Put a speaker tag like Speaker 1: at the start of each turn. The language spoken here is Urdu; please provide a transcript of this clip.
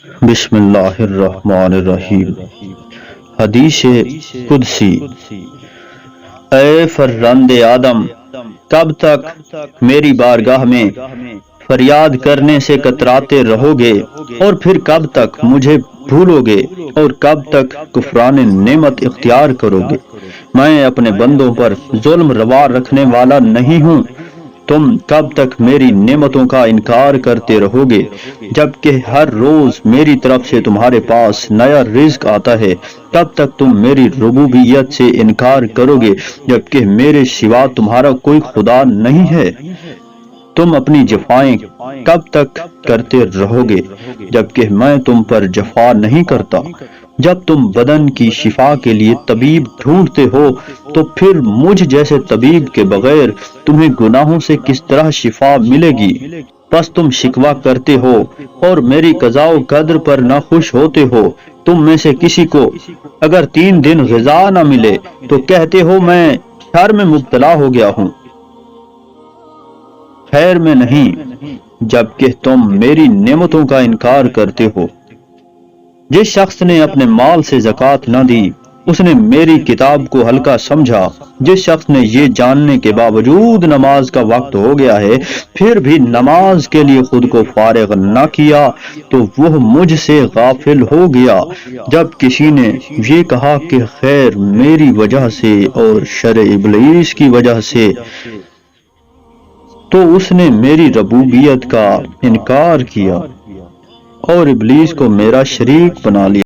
Speaker 1: بسم اللہ الرحمن الرحیم۔ حدیث قدسی۔ اے فرزند آدم، کب تک میری بارگاہ میں فریاد کرنے سے کتراتے رہو گے، اور پھر کب تک مجھے بھولو گے، اور کب تک کفران نعمت اختیار کرو گے؟ میں اپنے بندوں پر ظلم روا رکھنے والا نہیں ہوں۔ تم کب تک میری نعمتوں کا انکار کرتے رہو گے، جبکہ ہر روز میری طرف سے تمہارے پاس نیا رزق آتا ہے؟ تب تک تم میری ربوبیت سے انکار کرو گے، جبکہ میرے سوا تمہارا کوئی خدا نہیں ہے۔ تم اپنی جفائیں کب تک کرتے رہو گے، جبکہ میں تم پر جفا نہیں کرتا؟ جب تم بدن کی شفا کے لیے طبیب ڈھونڈتے ہو، تو پھر مجھ جیسے طبیب کے بغیر تمہیں گناہوں سے کس طرح شفا ملے گی؟ بس تم شکوہ کرتے ہو اور میری قضاء و قدر پر ناخوش ہوتے ہو۔ تم میں سے کسی کو اگر 3 دن غذا نہ ملے تو کہتے ہو میں شر میں مبتلا ہو گیا ہوں، خیر میں نہیں، جبکہ تم میری نعمتوں کا انکار کرتے ہو۔ جس شخص نے اپنے مال سے زکوٰۃ نہ دی، اس نے میری کتاب کو ہلکا سمجھا۔ جس شخص نے یہ جاننے کے باوجود نماز کا وقت ہو گیا ہے، پھر بھی نماز کے لیے خود کو فارغ نہ کیا، تو وہ مجھ سے غافل ہو گیا۔ جب کسی نے یہ کہا کہ خیر میری وجہ سے اور شر ابلیس کی وجہ سے، تو اس نے میری ربوبیت کا انکار کیا اور ابلیس کو میرا شریک بنا لیا۔